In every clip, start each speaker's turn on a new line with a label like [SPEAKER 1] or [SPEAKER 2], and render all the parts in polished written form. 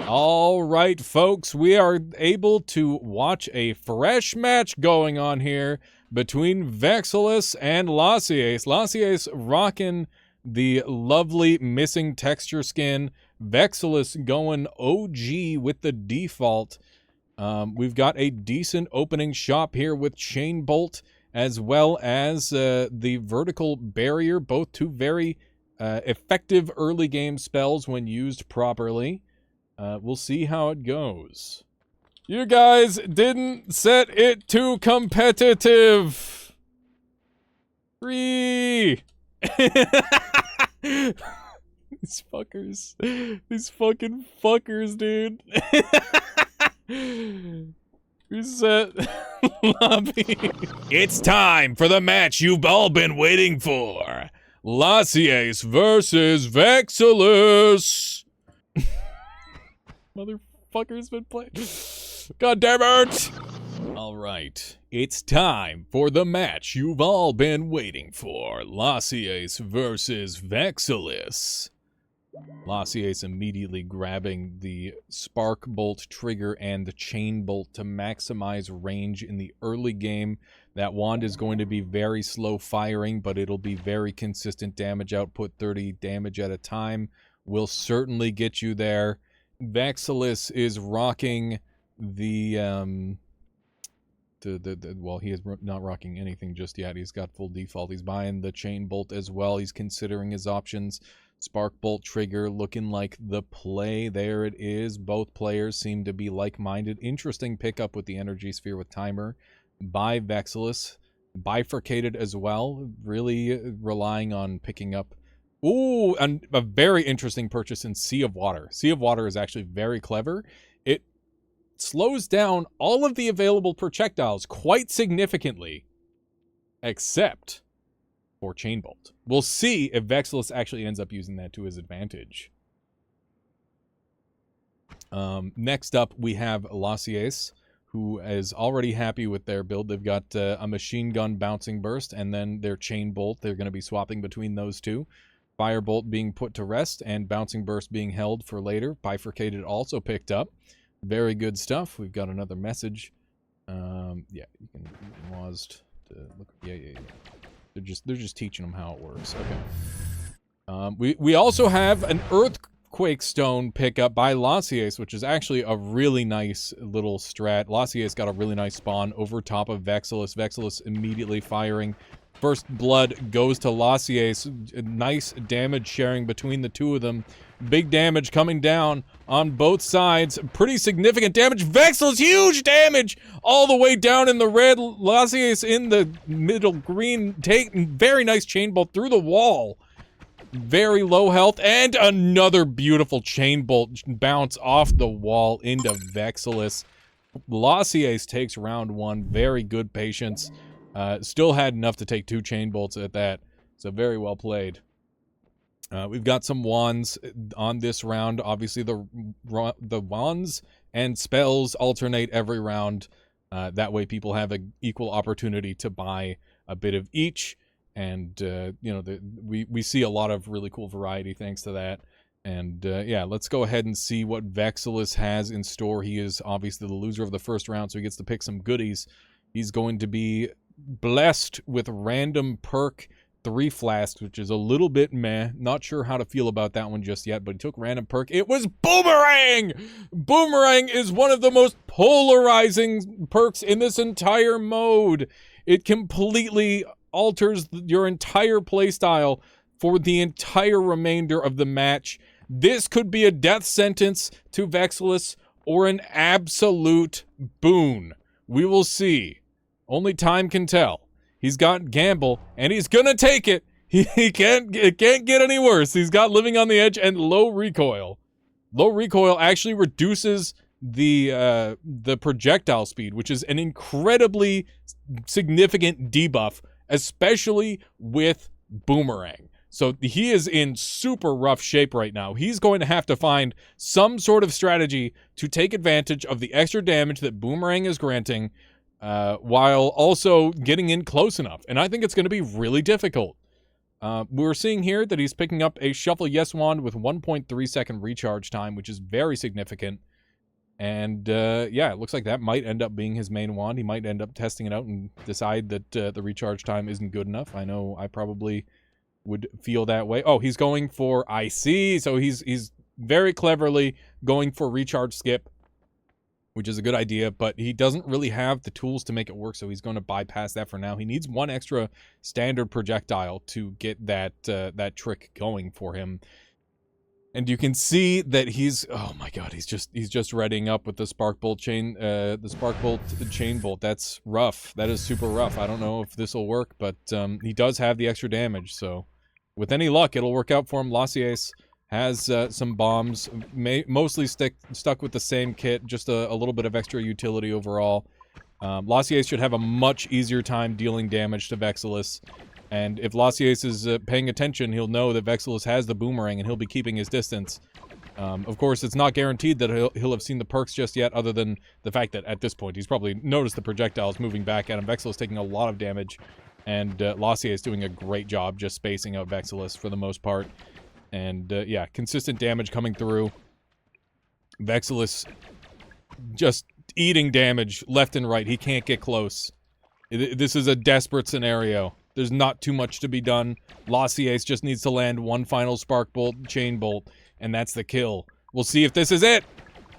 [SPEAKER 1] All right, folks, we are able to watch a fresh match going on here between Vexilus and Lasiace. Lasiace rocking the lovely missing texture skin. Vexilus going OG with the default. We've got a decent opening shop here with Chain Bolt as well as the Vertical Barrier, both two very effective early game spells when used properly. We'll see how it goes. You guys didn't set it too competitive. Free. These fuckers. These fucking fuckers, dude. Reset lobby. It's time for the match you've all been waiting for. Lasiace versus Vexilus. Motherfucker's been playing. God damn it! Alright, it's time for the match you've all been waiting for. Lasiace versus Vexilus. Lasiace immediately grabbing the Spark Bolt trigger and the Chain Bolt to maximize range in the early game. That wand is going to be very slow firing, but it'll be very consistent damage output. 30 damage at a time will certainly get you there. Vexilus is rocking the well, he is not rocking anything just yet. He's got full default. He's buying the Chain Bolt as well. He's considering his options. Spark Bolt trigger looking like the play. There it is. Both players seem to be like-minded. Interesting pickup with the Energy Sphere with Timer by Vexilus. Bifurcated as well. Really relying on picking up. Ooh, and a very interesting purchase in Sea of Water. Sea of Water is actually very clever. It slows down all of the available projectiles quite significantly, except for Chain Bolt. We'll see if Vexilus actually ends up using that to his advantage. Next up, we have Lasiace, who is already happy with their build. They've got a Machine Gun Bouncing Burst, and then their Chain Bolt. They're going to be swapping between those two. Firebolt being put to rest and Bouncing Burst being held for later. Bifurcated also picked up. Very good stuff. We've got another message. Yeah, you can paused to look. Yeah. They're just teaching them how it works. Okay. We also have an Earthquake Stone pickup by Lasiace, which is actually a really nice little strat. Lasiace got a really nice spawn over top of Vexilus. Vexilus immediately firing. First blood goes to Lasiace. Nice damage sharing between the two of them. Big damage coming down on both sides. Pretty significant damage. Vexilus, huge damage all the way down in the red. Lasiace in the middle green. Very nice Chain Bolt through the wall. Very low health. And another beautiful Chain Bolt bounce off the wall into Vexilus. Lasiace takes round one. Very good patience. Still had enough to take 2 Chain Bolts at that. So very well played. We've got some wands on this round. Obviously, the wands and spells alternate every round. That way, people have an equal opportunity to buy a bit of each. And, you know, we see a lot of really cool variety thanks to that. And, yeah, let's go ahead and see what Vexilus has in store. He is obviously the loser of the first round, so he gets to pick some goodies. He's going to be blessed with random perk 3 flasks, which is a little bit meh. Not sure how to feel about that one just yet, but he took random perk. It was Boomerang! Boomerang is one of the most polarizing perks in this entire mode. It completely alters your entire playstyle for the entire remainder of the match. This could be a death sentence to Vexilus or an absolute boon. We will see. Only time can tell. He's got Gamble, and he's gonna take it. It can't get any worse. He's got Living on the Edge and low recoil. Low recoil actually reduces the projectile speed, which is an incredibly significant debuff, especially with Boomerang. So he is in super rough shape right now. He's going to have to find some sort of strategy to take advantage of the extra damage that Boomerang is granting, while also getting in close enough. And I think it's going to be really difficult. We're seeing here that he's picking up a Shuffle Yes wand with 1.3 second recharge time, which is very significant. And yeah, it looks like that might end up being his main wand. He might end up testing it out and decide that the recharge time isn't good enough. I know I probably would feel that way. Oh, he's going for IC, so he's very cleverly going for recharge skip, which is a good idea, but he doesn't really have the tools to make it work, so he's going to bypass that for now. He needs one extra standard projectile to get that that trick going for him. And you can see that he's, oh my god, he's just readying up with the spark bolt chain chain bolt. That's rough. That is super rough. I don't know if this will work, but he does have the extra damage, so with any luck, it'll work out for him. Lasiace has some bombs, mostly stuck with the same kit, just a little bit of extra utility overall. Lasiace should have a much easier time dealing damage to Vexilus. And if Lasiace is paying attention, he'll know that Vexilus has the boomerang and he'll be keeping his distance. Of course, it's not guaranteed that he'll have seen the perks just yet, other than the fact that at this point he's probably noticed the projectiles moving back at him. Vexilus taking a lot of damage, and Lasiace doing a great job just spacing out Vexilus for the most part. And yeah, consistent damage coming through. Vexilus just eating damage left and right. He can't get close. This is a desperate scenario. There's not too much to be done. Lasiace just needs to land one final spark bolt, chain bolt, and that's the kill. We'll see if this is it.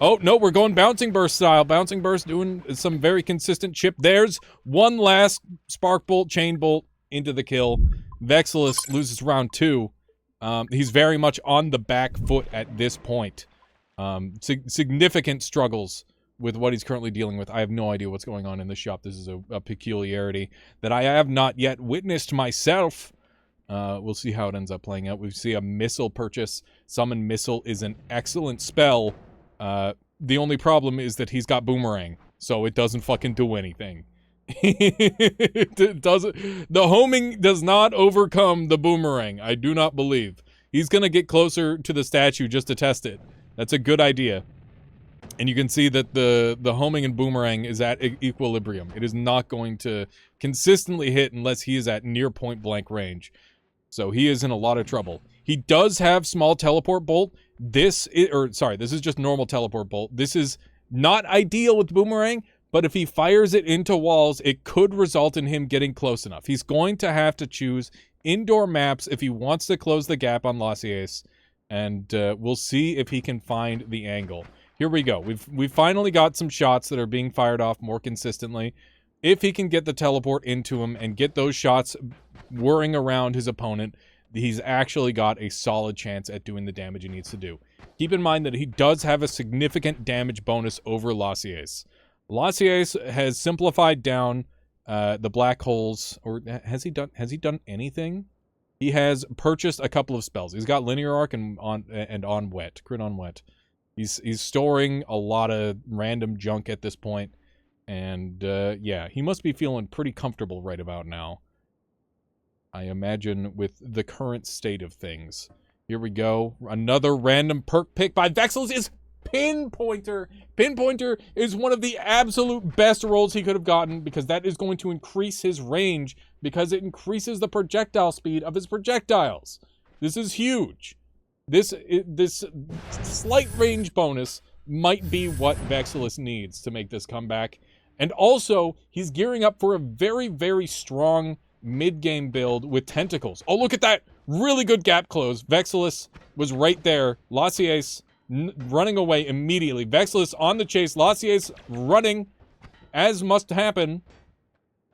[SPEAKER 1] Oh, no, we're going Bouncing Burst style. Bouncing Burst doing some very consistent chip. There's one last spark bolt, chain bolt into the kill. Vexilus loses round 2. He's very much on the back foot at this point. Significant struggles with what he's currently dealing with. I have no idea what's going on in the shop. This is a peculiarity that I have not yet witnessed myself. We'll see how it ends up playing out. We see a missile purchase. Summon Missile is an excellent spell. The only problem is that he's got Boomerang, so it doesn't fucking do anything. It doesn't. The homing does not overcome the Boomerang. I do not believe. He's gonna get closer to the statue just to test it. That's a good idea. And you can see that the homing and boomerang is at equilibrium. It is not going to consistently hit unless he is at near point blank range. So he is in a lot of trouble. He does have small teleport bolt. This is just normal teleport bolt. This is not ideal with boomerang, but if he fires it into walls, it could result in him getting close enough. He's going to have to choose indoor maps if he wants to close the gap on Lasiace, and we'll see if he can find the angle. Here we go. We've finally got some shots that are being fired off more consistently. If he can get the teleport into him and get those shots whirring around his opponent, he's actually got a solid chance at doing the damage he needs to do. Keep in mind that he does have a significant damage bonus over Lasiace. Lasiace has simplified down the black holes, or has he done anything? He has purchased a couple of spells. He's got Linear Arc and on wet, crit on wet. He's storing a lot of random junk at this point, and yeah, he must be feeling pretty comfortable right about now, I imagine, with the current state of things. Here we go. Another random perk pick by Vexilus is Pinpointer. Pinpointer is one of the absolute best rolls he could have gotten, because that is going to increase his range, because it increases the projectile speed of his projectiles. This is huge. This slight range bonus might be what Vexilus needs to make this comeback. And also, he's gearing up for a very, very strong mid-game build with tentacles. Oh, look at that! Really good gap close. Vexilus was right there. Lasiace running away immediately. Vexilus on the chase. Lasiace running, as must happen.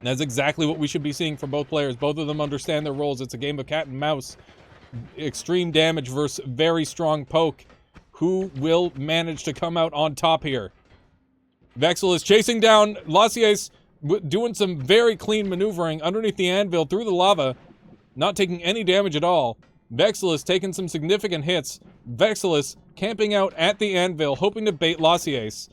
[SPEAKER 1] That's exactly what we should be seeing from both players. Both of them understand their roles. It's a game of cat and mouse. Extreme damage versus very strong poke. Who will manage to come out on top here? Vexilus chasing down Lasiace, doing some very clean maneuvering underneath the anvil through the lava, not taking any damage at all. Vexilus taking some significant hits. Vexilus camping out at the anvil, hoping to bait Lasiace,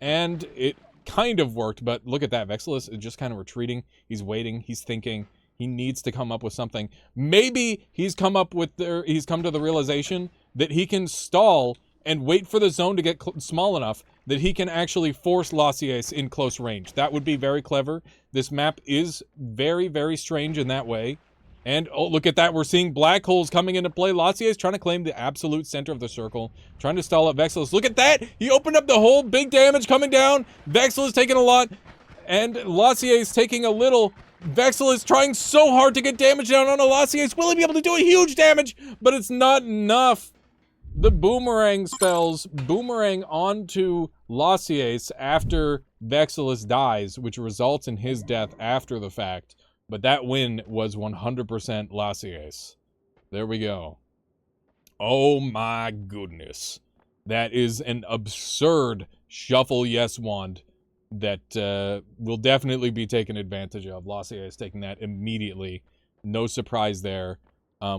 [SPEAKER 1] and it kind of worked, but look at that. Vexilus is just kind of retreating. He's waiting. He's thinking. He needs to come up with something. Maybe he's come to the realization that he can stall and wait for the zone to get small enough that he can actually force Lasiace in close range. That would be very clever. This map is very, very strange in that way. And, oh, look at that. We're seeing black holes coming into play. Lasiace trying to claim the absolute center of the circle. Trying to stall out Vexilus. Look at that. He opened up the hole. Big damage coming down. Vexilus taking a lot. And Lasiace taking a little. Vexilus trying so hard to get damage down on a Lasiace. Will he be able to do a huge damage? But it's not enough. The boomerang spells boomerang onto Lasiace after Vexilus dies, which results in his death after the fact. But that win was 100% Lasiace. There we go. Oh my goodness. That is an absurd shuffle yes wand that will definitely be taken advantage of. Lasiace taking that immediately. No surprise there.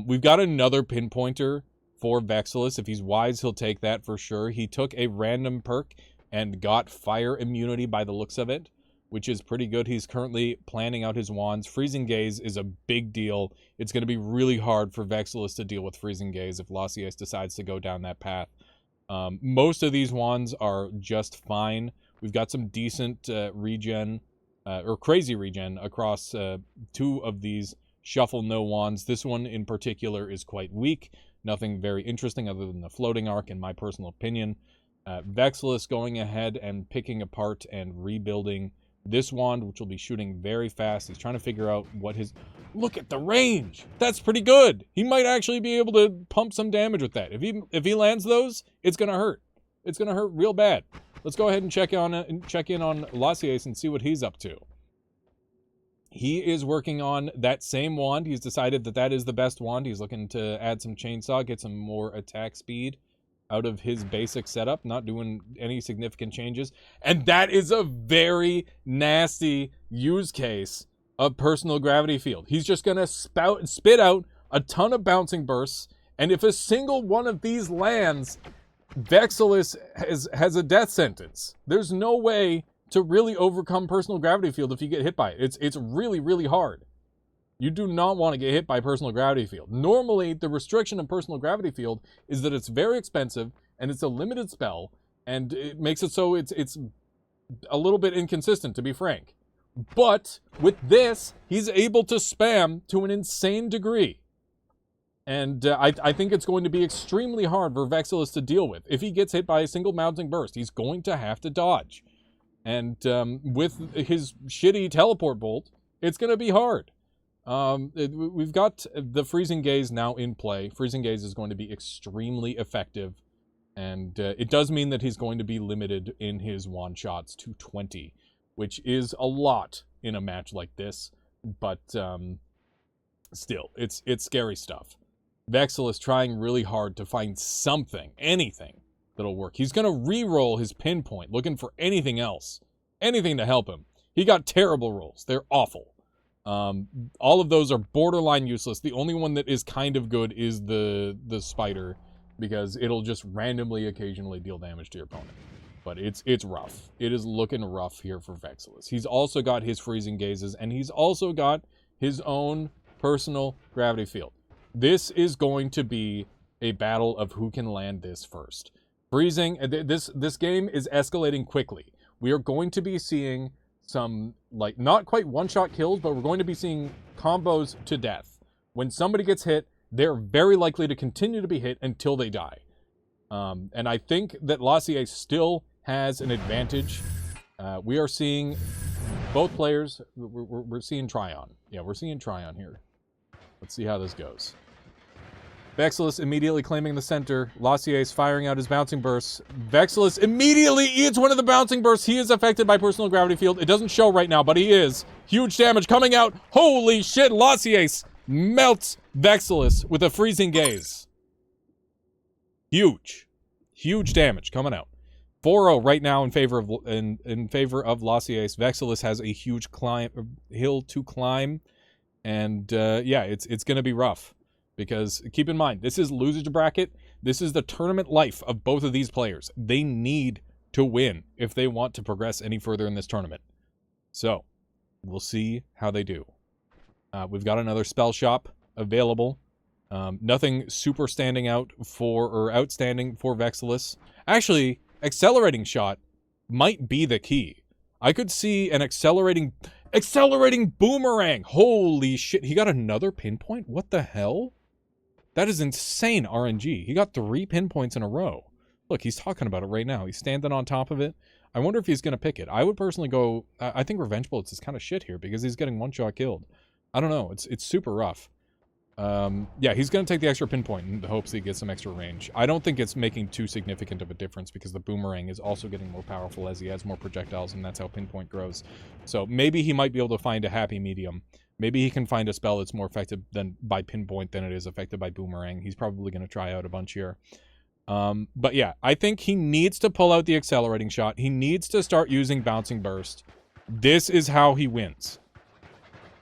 [SPEAKER 1] We've got another pinpointer for Vexilus. If he's wise, he'll take that for sure. He took a random perk and got fire immunity by the looks of it, which is pretty good. He's currently planning out his wands. Freezing Gaze is a big deal. It's going to be really hard for Vexilus to deal with Freezing Gaze if Lasiace decides to go down that path. Most of these wands are just fine. We've got some decent regen, or crazy regen, across 2 of these Shuffle No wands. This one in particular is quite weak. Nothing very interesting other than the floating arc, in my personal opinion. Vexilus going ahead and picking apart and rebuilding this wand, which will be shooting very fast. He's trying to figure out what his... Look at the range! That's pretty good! He might actually be able to pump some damage with that. If he lands those, it's gonna hurt. It's gonna hurt real bad. Let's go ahead and check in on Lasiace and see what he's up to. He is working on that same wand. He's decided that that is the best wand. He's looking to add some chainsaw, get some more attack speed out of his basic setup, not doing any significant changes. And that is a very nasty use case of personal gravity field. He's just going to spit out a ton of bouncing bursts, and if a single one of these lands, Vexilus has a death sentence. There's no way to really overcome personal gravity field if you get hit by it. It's really, really hard. You do not want to get hit by personal gravity field. Normally, the restriction of personal gravity field is that it's very expensive and it's a limited spell, and it makes it so it's a little bit inconsistent, to be frank. But with this, he's able to spam to an insane degree. And I think it's going to be extremely hard for Vexilus to deal with. If he gets hit by a single mounting burst, he's going to have to dodge. And with his shitty teleport bolt, it's going to be hard. We've got the Freezing Gaze now in play. Freezing Gaze is going to be extremely effective, and it does mean that he's going to be limited in his wand shots to 20, which is a lot in a match like this, but still, it's scary stuff. Vexilus trying really hard to find something, anything, that'll work. He's going to re-roll his pinpoint, looking for anything else, anything to help him. He got terrible rolls. They're awful. All of those are borderline useless. The only one that is kind of good is the spider, because it'll just randomly occasionally deal damage to your opponent. But it's rough. It is looking rough here for Vexilus. He's also got his Freezing Gazes, and he's also got his own personal gravity field. This is going to be a battle of who can land this first. Freezing, this game is escalating quickly. We are going to be seeing some, like, not quite one-shot kills, but we're going to be seeing combos to death. When somebody gets hit, they're very likely to continue to be hit until they die. And I think that Lasiace still has an advantage. We are seeing both players, we're seeing Tryon. Yeah, we're seeing Tryon here. Let's see how this goes. Vexilus immediately claiming the center. Lasiace firing out his bouncing bursts. Vexilus immediately eats one of the bouncing bursts. He is affected by personal gravity field. It doesn't show right now, but he is. Huge damage coming out. Holy shit, Lasiace melts Vexilus with a Freezing Gaze. Huge. Huge damage coming out. 4-0 right now in favor of Lasiace. Vexilus has a huge hill to climb. And yeah, it's going to be rough. Because, keep in mind, this is loser's bracket. This is the tournament life of both of these players. They need to win if they want to progress any further in this tournament. So, we'll see how they do. We've got another spell shop available. Nothing super standing out or outstanding for Vexilus. Actually, accelerating shot might be the key. I could see an accelerating... Accelerating boomerang. Holy shit. He got another pinpoint? What the hell? That is insane RNG. He got 3 pinpoints in a row. Look, he's talking about it right now. He's standing on top of it. I wonder if he's going to pick it. I would personally go... I think Revenge Bullets is kind of shit here because he's getting one-shot killed. I don't know. It's super rough. Yeah, he's going to take the extra pinpoint in the hopes that he gets some extra range. I don't think it's making too significant of a difference because the boomerang is also getting more powerful as he has more projectiles, and that's how pinpoint grows. So maybe he might be able to find a happy medium. Maybe he can find a spell that's more effective by pinpoint than it is affected by boomerang. He's probably going to try out a bunch here. But yeah, I think he needs to pull out the accelerating shot. He needs to start using bouncing burst. This is how he wins.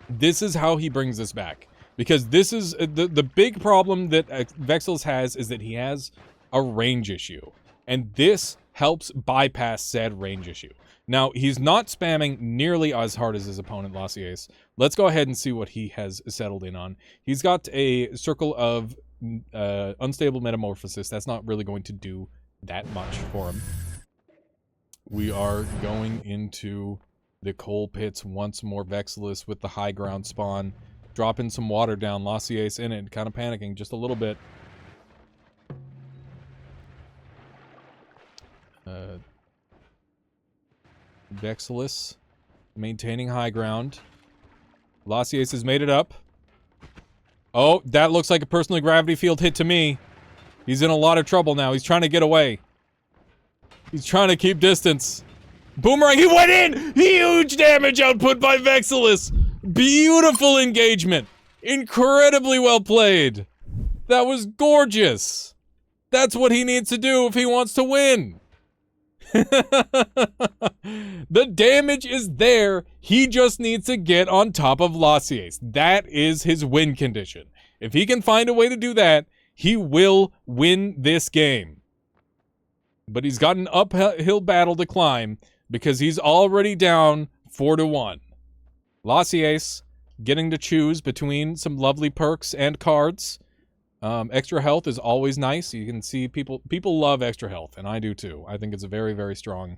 [SPEAKER 1] This is how he brings this back. Because this is the big problem that Vexilus has is that he has a range issue. And this helps bypass said range issue. Now, he's not spamming nearly as hard as his opponent, Lasiace. Let's go ahead and see what he has settled in on. He's got a circle of unstable metamorphosis. That's not really going to do that much for him. We are going into the coal pits once more. Vexilus with the high ground spawn. Dropping some water down. Lasiace in it. Kind of panicking just a little bit. Vexilus maintaining high ground. Lasiace has made it up. Oh, that looks like a personal gravity field hit to me. He's in a lot of trouble now. He's trying to get away. He's trying to keep distance. Boomerang, he went in! Huge damage output by Vexilus! Beautiful engagement. Incredibly well played. That was gorgeous. That's what he needs to do if he wants to win. The damage is there. He just needs to get on top of Lasiace. That is his win condition. If he can find a way to do that, he will win this game. But he's got an uphill battle to climb because he's already down 4-1. Lasiace getting to choose between some lovely perks and cards. Extra health is always nice. You can see people love extra health, and I do too. I think it's very, very strong.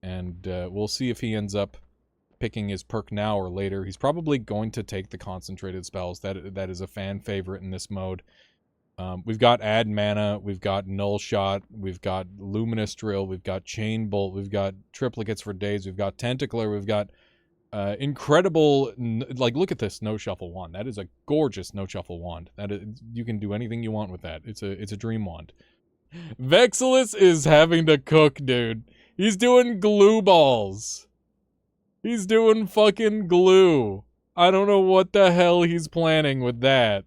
[SPEAKER 1] And we'll see if he ends up picking his perk now or later. He's probably going to take the concentrated spells. That is a fan favorite in this mode. We've got Add Mana, we've got Null Shot, we've got Luminous Drill, we've got Chain Bolt, we've got Triplicates for Days, we've got Tentacler, we've got incredible, like, look at this no-shuffle wand. That is a gorgeous no-shuffle wand. That is, you can do anything you want with that. It's a dream wand. Vexilus is having to cook, dude. He's doing glue balls. He's doing fucking glue. I don't know what the hell he's planning with that,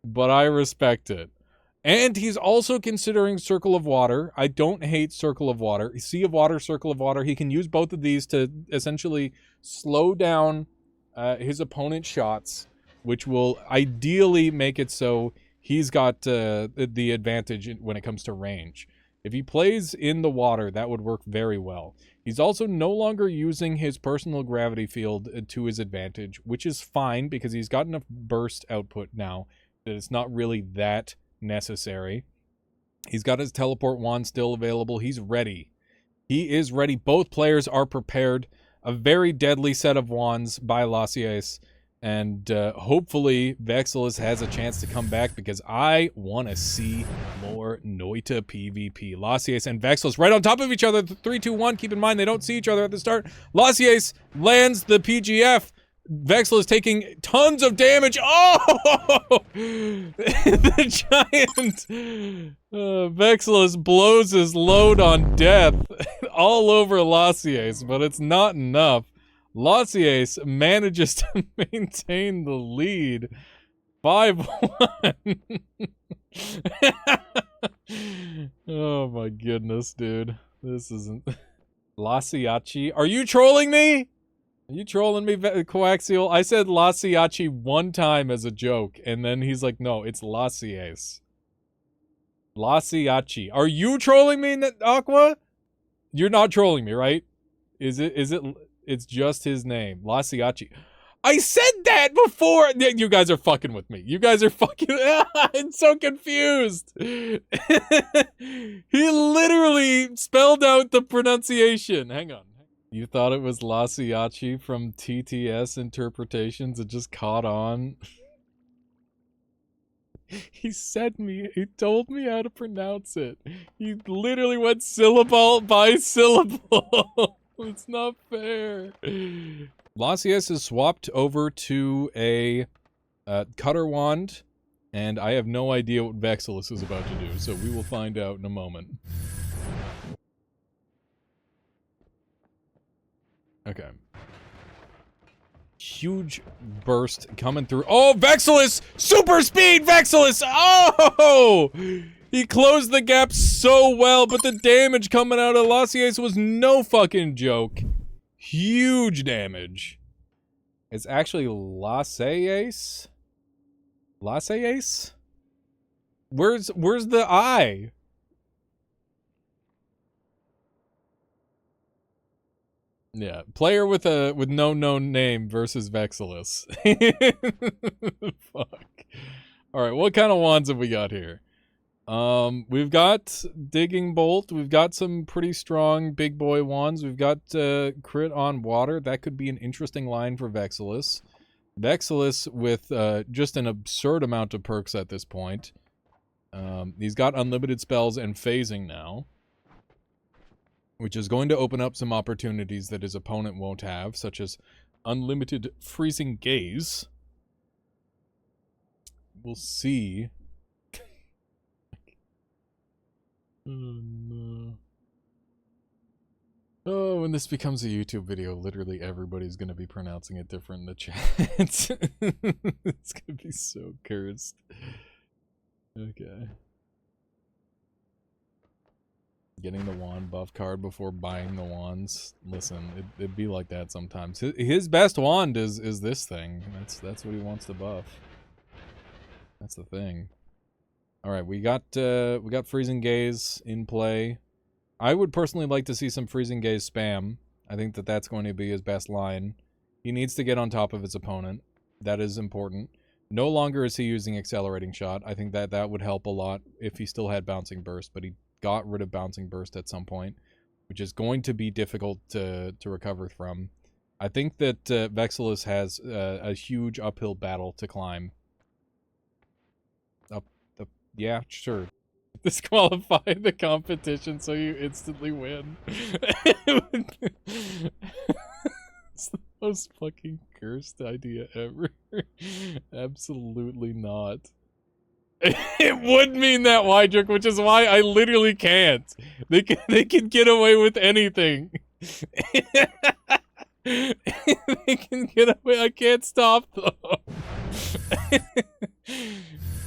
[SPEAKER 1] but I respect it. And he's also considering Circle of Water. I don't hate Circle of Water. Sea of Water, Circle of Water. He can use both of these to essentially slow down his opponent's shots, which will ideally make it so he's got the advantage when it comes to range. If he plays in the water, that would work very well. He's also no longer using his personal gravity field to his advantage, which is fine because he's got enough burst output now that it's not really that necessary. He's got his teleport wand still available. He's ready. He is ready. Both players are prepared. A very deadly set of wands by Lasiace. And hopefully Vexilus has a chance to come back because I want to see more Noita PvP. Lasiace and Vexilus right on top of each other. 3, 2, 1. Keep in mind they don't see each other at the start. Lasiace lands the PGF. Vexilus taking tons of damage. Oh! The giant Vexilus blows his load on death all over Lasiace, but it's not enough. Lasiace manages to maintain the lead. 5-1. Oh my goodness, dude. This isn't... Lasiace, are you trolling me? Are you trolling me, Coaxial? I said Lasiace one time as a joke, and then he's like, no, it's Lasiace. Lasiace. Are you trolling me, Aqua? You're not trolling me, right? Is it, it's just his name. Lasiace. I said that before! You guys are fucking with me. You guys are fucking... I'm so confused! He literally spelled out the pronunciation. Hang on. You thought it was Lasiace from TTS Interpretations? It just caught on. He told me how to pronounce it. He literally went syllable by syllable. It's not fair. Lasiace is swapped over to a cutter wand, and I have no idea what Vexilus is about to do, so we will find out in a moment. Okay. Huge burst coming through. Oh, Vexilus! Super speed Vexilus! Oh! He closed the gap so well, but the damage coming out of Lasiace was no fucking joke. Huge damage. It's actually Lasiace? Lasiace? Where's the I? Yeah, player with no known name versus Vexilus. Fuck. All right, what kind of wands have we got here? We've got Digging Bolt. We've got some pretty strong big boy wands. We've got crit on water. That could be an interesting line for Vexilus. Vexilus with just an absurd amount of perks at this point. He's got unlimited spells and phasing now, which is going to open up some opportunities that his opponent won't have, such as unlimited freezing gaze. We'll see. Oh, no. Oh, when this becomes a YouTube video, literally everybody's going to be pronouncing it different in the chat. It's going to be so cursed. Okay. Getting the wand buff card before buying the wands. Listen, it'd be like that sometimes. His best wand is this thing. That's what he wants to buff. That's the thing. All right, we got freezing gaze in play. I would personally like to see some freezing gaze spam. I think that's going to be his best line. He needs to get on top of his opponent. That is important. No longer is he using accelerating shot. I think that would help a lot if he still had bouncing burst, but he got rid of bouncing burst at some point, which is going to be difficult to recover from. I think that Vexilus has a huge uphill battle to climb. Yeah, sure. Disqualify the competition so you instantly win. It's the most fucking cursed idea ever. Absolutely not. It would mean that, Wydrick, which is why I literally can't. They can get away with anything. They can get away. I can't stop them.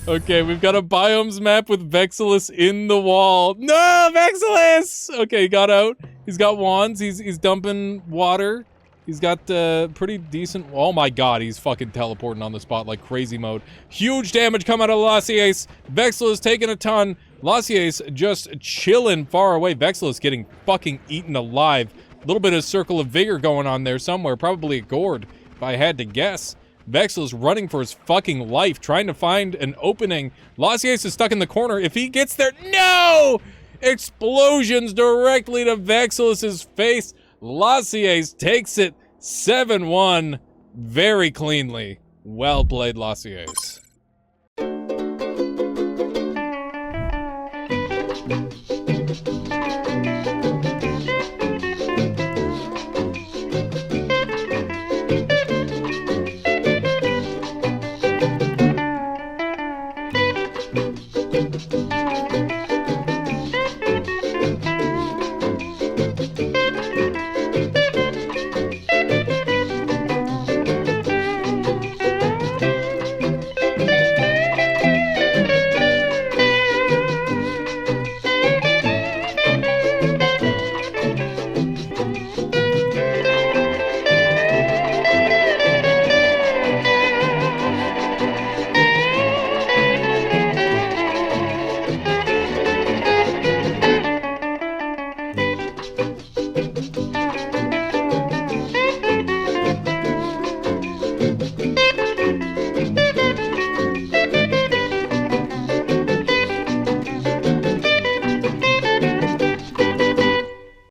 [SPEAKER 1] Okay, we've got a biomes map with Vexilus in the wall. No, Vexilus! Okay, he got out. He's got wands. He's dumping water. He's got pretty decent... Oh my god, he's fucking teleporting on the spot like crazy mode. Huge damage coming out of Lasiace. Vexilus taking a ton. Lasiace just chilling far away. Vexilus getting fucking eaten alive. A little bit of Circle of Vigor going on there somewhere. Probably a gourd, if I had to guess. Vexilus running for his fucking life, trying to find an opening. Lasiace is stuck in the corner. If he gets there... No! Explosions directly to Vexilus's face. Lasiace takes it 7-1 very cleanly. Well played, Lasiace.